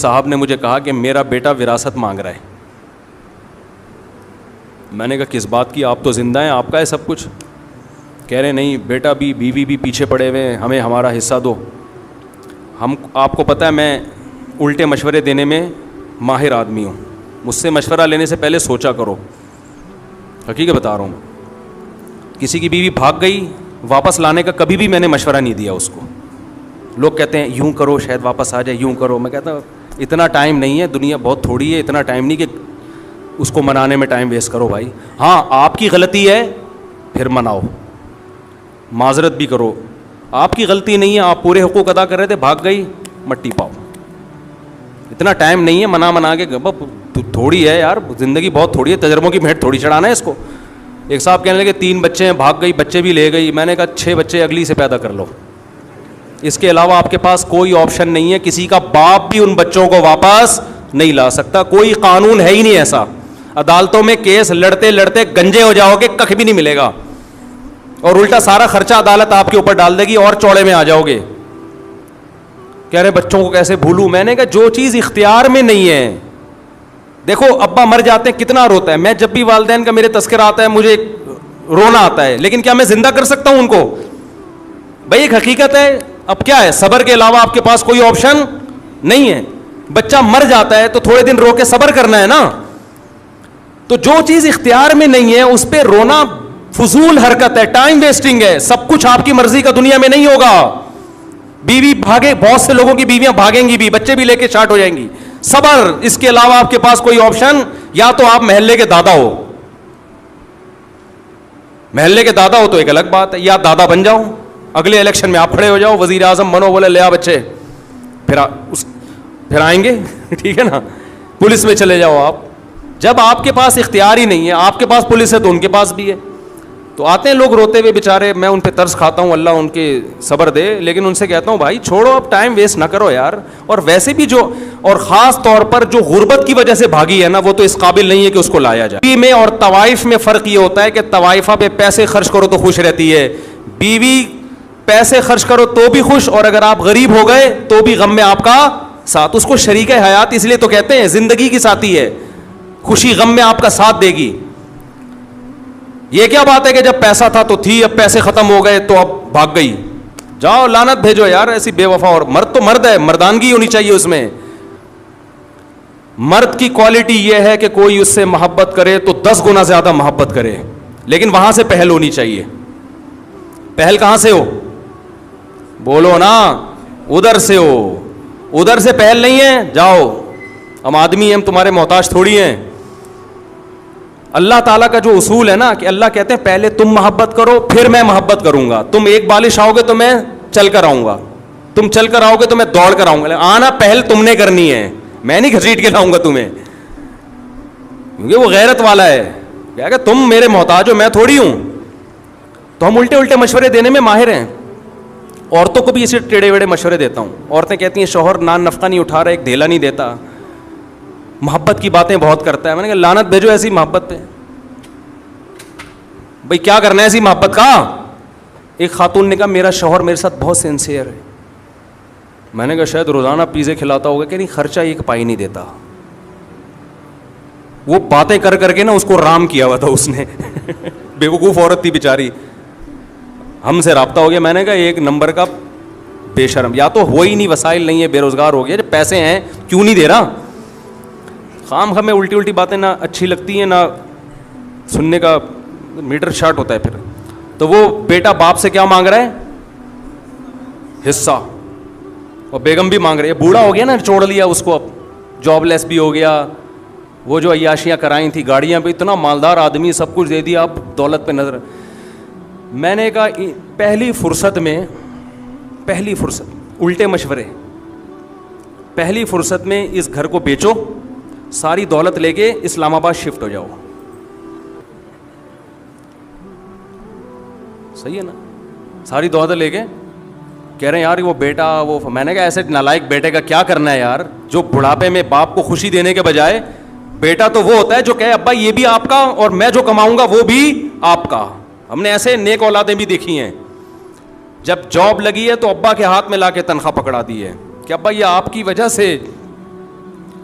صاحب نے مجھے کہا کہ میرا بیٹا وراثت مانگ رہا ہے. میں نے کہا کس بات کی, آپ تو زندہ ہیں, آپ کا ہے سب کچھ. کہہ رہے نہیں بیٹا بھی بیوی بھی پیچھے پڑے ہوئے ہیں, ہمیں ہمارا حصہ دو. آپ کو پتہ ہے میں الٹے مشورے دینے میں ماہر آدمی ہوں. مجھ سے مشورہ لینے سے پہلے سوچا کرو, حقیقت بتا رہا ہوں. کسی کی بیوی بھاگ گئی, واپس لانے کا کبھی بھی میں نے مشورہ نہیں دیا اس کو. لوگ کہتے ہیں یوں کرو شاید واپس آ جائے, یوں کرو. میں کہتا ہوں اتنا ٹائم نہیں ہے, دنیا بہت تھوڑی ہے, اتنا ٹائم نہیں کہ اس کو منانے میں ٹائم ویسٹ کرو بھائی. ہاں آپ کی غلطی ہے پھر مناؤ, معذرت بھی کرو. آپ کی غلطی نہیں ہے, آپ پورے حقوق ادا کر رہے تھے, بھاگ گئی, مٹی پاؤ. اتنا ٹائم نہیں ہے منا کے, تھوڑی ہے یار, زندگی بہت تھوڑی ہے, تجربوں کی بھیٹ تھوڑی چڑھانا ہے اس کو. ایک صاحب کہنے لگے 3 بچے ہیں, بھاگ گئی, بچے بھی لے گئی. میں نے کہا 6 بچے اگلی سے پیدا کر لو, اس کے علاوہ آپ کے پاس کوئی آپشن نہیں ہے. کسی کا باپ بھی ان بچوں کو واپس نہیں لا سکتا, کوئی قانون ہے ہی نہیں ایسا. عدالتوں میں کیس لڑتے لڑتے گنجے ہو جاؤ گے, کخ بھی نہیں ملے گا, اور الٹا سارا خرچہ عدالت آپ کے اوپر ڈال دے گی اور چوڑے میں آ جاؤ گے. کہہ رہے بچوں کو کیسے بھولوں. میں نے کہا جو چیز اختیار میں نہیں ہے, دیکھو ابا مر جاتے ہیں کتنا روتا ہے, میں جب بھی والدین کا میرے تذکرہ آتا ہے مجھے رونا آتا ہے, لیکن کیا میں زندہ کر سکتا ہوں ان کو؟ بھائی ایک حقیقت ہے. اب کیا ہے, صبر کے علاوہ آپ کے پاس کوئی آپشن نہیں ہے. بچہ مر جاتا ہے تو تھوڑے دن رو کے صبر کرنا ہے نا. تو جو چیز اختیار میں نہیں ہے اس پہ رونا فضول حرکت ہے, ٹائم ویسٹنگ ہے. سب کچھ آپ کی مرضی کا دنیا میں نہیں ہوگا. بیوی بھاگے, بہت سے لوگوں کی بیویاں بھاگیں گی بھی, بچے بھی لے کے شارٹ ہو جائیں گی. صبر, اس کے علاوہ آپ کے پاس کوئی آپشن, یا تو آپ محلے کے دادا ہو, محلے کے دادا ہو تو ایک الگ بات ہے, یا دادا بن جاؤ, اگلے الیکشن میں آپ کھڑے ہو جاؤ, وزیر اعظم بنو, بولے لے آ بچے, پھر آئیں گے ٹھیک ہے نا, پولیس میں چلے جاؤ آپ. جب آپ کے پاس اختیار ہی نہیں ہے, آپ کے پاس پولیس ہے تو ان کے پاس بھی ہے. تو آتے ہیں لوگ روتے ہوئے بیچارے, میں ان پہ ترس کھاتا ہوں, اللہ ان کے صبر دے, لیکن ان سے کہتا ہوں بھائی چھوڑو, اب ٹائم ویسٹ نہ کرو یار. اور ویسے بھی جو, اور خاص طور پر جو غربت کی وجہ سے بھاگی ہے نا, وہ تو اس قابل نہیں ہے کہ اس کو لایا جائے. بیوی میں اور طوائف میں فرق یہ ہوتا ہے کہ طوائفہ پہ پیسے خرچ کرو تو خوش رہتی ہے, بیوی پیسے خرچ کرو تو بھی خوش, اور اگر آپ غریب ہو گئے تو بھی غم میں آپ کا ساتھ. اس کو شریک حیات اس لیے تو کہتے ہیں, زندگی کی ساتھی ہے, خوشی غم میں آپ کا ساتھ دے گی. یہ کیا بات ہے کہ جب پیسہ تھا تو تھی, اب پیسے ختم ہو گئے تو اب بھاگ گئی. جاؤ لعنت بھیجو یار ایسی بے وفا. اور مرد تو مرد ہے, مردانگی ہونی چاہیے اس میں. مرد کی کوالٹی یہ ہے کہ کوئی اس سے محبت کرے تو 10 گنا زیادہ محبت کرے, لیکن وہاں سے پہل ہونی چاہیے. پہل کہاں سے ہو, بولو نا, ادھر سے ہو. ادھر سے پہل نہیں ہے, جاؤ, ہم آدمی ہیں, ہم تمہارے محتاج تھوڑی ہیں. اللہ تعالیٰ کا جو اصول ہے نا کہ اللہ کہتے ہیں پہلے تم محبت کرو پھر میں محبت کروں گا. تم ایک بالش آؤ گے تو میں چل کر آؤں گا, تم چل کر آؤ گے تو میں دوڑ کر آؤں گا. آنا پہل تم نے کرنی ہے, میں نہیں گھسیٹ کے لاؤں گا تمہیں, کیونکہ وہ غیرت والا ہے. کیا کہ تم میرے محتاج ہو, میں تھوڑی ہوں. تو ہم الٹے الٹے مشورے دینے میں ماہر ہیں. عورتوں کو بھی اسے ٹیڑے ویڑے مشورے دیتا ہوں. عورتیں کہتی ہیں شوہر نان نفقہ نہیں اٹھا رہا, ایک دھیلا نہیں دیتا, محبت کی باتیں بہت کرتا ہے. میں نے کہا لعنت بھیجو ایسی محبت پہ. بھئی کیا کرنا ہے ایسی محبت کا؟ ایک خاتون نے کہا میرا شوہر میرے ساتھ بہت سینسیئر ہے. میں نے کہا شاید روزانہ پیزے کھلاتا ہوگا, کہ نہیں خرچہ ایک پائی نہیں دیتا. وہ باتیں کر کر کے نا اس کو رام کیا ہوا تھا اس نے بیوقوف عورت تھی بیچاری. ہم سے رابطہ ہو گیا. میں نے کہا ایک نمبر کا بے شرم, یا تو ہو ہی نہیں, وسائل نہیں ہے, بے روزگار ہو گیا, جب پیسے ہیں کیوں نہیں دے رہا. خام ہمیں الٹی الٹی باتیں نہ اچھی لگتی ہیں, نہ سننے کا میٹر شارٹ ہوتا ہے پھر. تو وہ بیٹا باپ سے کیا مانگ رہا ہے, حصہ, اور بیگم بھی مانگ رہی ہے. بوڑھا ہو گیا نا, چھوڑ لیا اس کو, اب جاب لیس بھی ہو گیا. وہ جو عیاشیاں کرائیں تھیں, گاڑیاں پہ, اتنا مالدار آدمی, سب کچھ دے دیا, اب دولت پہ نظر. میں نے کہا پہلی فرصت الٹے مشورے, پہلی فرصت میں اس گھر کو بیچو, ساری دولت لے کے اسلام آباد شفٹ ہو جاؤ. صحیح ہے نا, ساری دولت لے کے. کہہ رہے ہیں یار وہ بیٹا وہ, میں نے کہا ایسے نالائق بیٹے کا کیا کرنا ہے یار, جو بڑھاپے میں باپ کو خوشی دینے کے بجائے, بیٹا تو وہ ہوتا ہے جو کہے ابا یہ بھی آپ کا اور میں جو کماؤں گا وہ بھی آپ کا. ہم نے ایسے نیک اولادیں بھی دیکھی ہیں, جب جاب لگی ہے تو ابا کے ہاتھ میں لا کے تنخواہ پکڑا دی ہے کہ ابا یہ آپ کی وجہ سے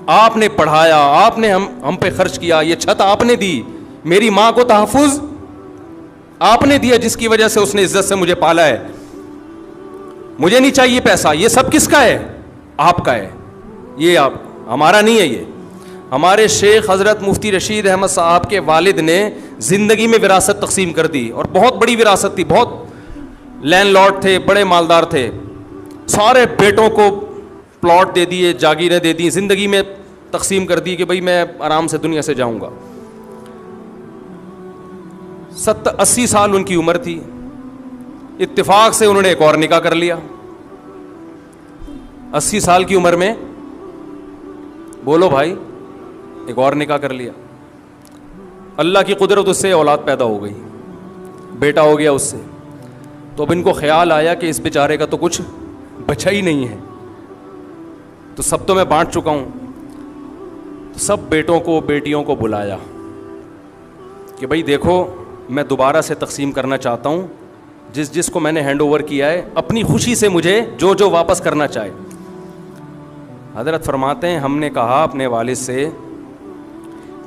آپ نے پڑھایا, آپ نے ہم پہ خرچ کیا, یہ چھت آپ نے دی, میری ماں کو تحفظ آپ نے دیا جس کی وجہ سے اس نے عزت سے مجھے پالا ہے. مجھے نہیں چاہیے پیسہ, یہ سب کس کا ہے؟ آپ کا ہے. یہ آپ, ہمارا نہیں ہے. یہ ہمارے شیخ حضرت مفتی رشید احمد صاحب کے والد نے زندگی میں وراثت تقسیم کر دی, اور بہت بڑی وراثت تھی, بہت لینڈ لارڈ تھے, بڑے مالدار تھے. سارے بیٹوں کو پلاٹ دے دیے, جاگیریں دے دی, زندگی میں تقسیم کر دی کہ بھئی میں آرام سے دنیا سے جاؤں گا. 80 سال ان کی عمر تھی, اتفاق سے انہوں نے ایک اور نکاح کر لیا. 80 سال کی عمر میں, بولو بھائی, ایک اور نکاح کر لیا. اللہ کی قدرت, اس سے اولاد پیدا ہو گئی, بیٹا ہو گیا اس سے. تو اب ان کو خیال آیا کہ اس بیچارے کا تو کچھ بچا ہی نہیں ہے, تو سب تو میں بانٹ چکا ہوں. تو سب بیٹوں کو بیٹیوں کو بلایا کہ بھئی دیکھو, میں دوبارہ سے تقسیم کرنا چاہتا ہوں, جس جس کو میں نے ہینڈ اوور کیا ہے اپنی خوشی سے مجھے جو جو واپس کرنا چاہے. حضرت فرماتے ہیں ہم نے کہا اپنے والد سے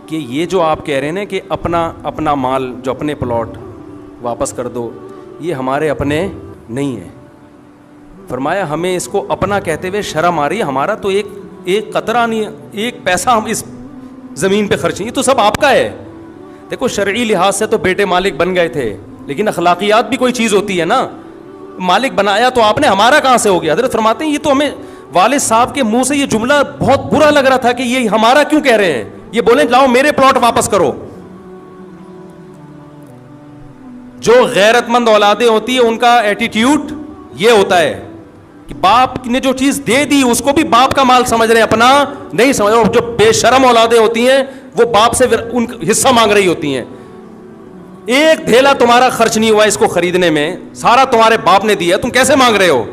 کہ یہ جو آپ کہہ رہے ہیں کہ اپنا مال, جو اپنے پلاٹ واپس کر دو, یہ ہمارے اپنے نہیں ہیں. فرمایا ہمیں اس کو اپنا کہتے ہوئے شرم آ رہی ہے, ہمارا تو ایک قطرہ نہیں, ایک پیسہ ہم اس زمین پہ خرچ نہیں, یہ تو سب آپ کا ہے. دیکھو شرعی لحاظ سے تو بیٹے مالک بن گئے تھے, لیکن اخلاقیات بھی کوئی چیز ہوتی ہے نا. مالک بنایا تو آپ نے, ہمارا کہاں سے ہو گیا؟ حضرت فرماتے ہیں یہ تو ہمیں والد صاحب کے منہ سے یہ جملہ بہت برا لگ رہا تھا کہ یہ ہمارا کیوں کہہ رہے ہیں, یہ بولیں لاؤ میرے پلاٹ واپس کرو. جو غیرت مند اولادیں ہوتی ہیں ان کا ایٹیٹیوڈ یہ ہوتا ہے کہ باپ نے جو چیز دے دی اس کو بھی باپ کا مال سمجھ رہے ہیں, اپنا نہیں سمجھ رہے. جو بے شرم اولادیں ہوتی ہیں وہ باپ سے ان حصہ مانگ رہی ہوتی ہیں. ایک دھیلا تمہارا خرچ نہیں ہوا اس کو خریدنے میں, سارا تمہارے باپ نے دیا, تم کیسے مانگ رہے ہو؟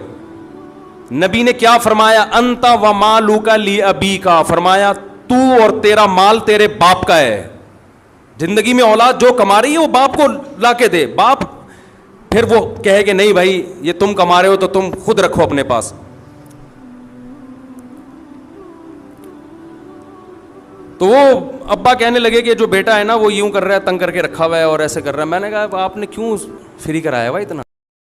نبی نے کیا فرمایا؟ انت و مالک لی ابیکا, فرمایا تو اور تیرا مال تیرے باپ کا ہے. زندگی میں اولاد جو کما رہی ہے وہ باپ کو لا کے دے. باپ پھر وہ کہے کہ نہیں بھائی یہ تم کما رہے ہو تو تم خود رکھو اپنے پاس. تو وہ ابا کہنے لگے کہ جو بیٹا ہے نا وہ یوں کر رہا ہے, تنگ کر کے رکھا ہوا ہے اور ایسے کر رہا ہے. میں نے کہا آپ نے کیوں فری کرایا ہوا اتنا؟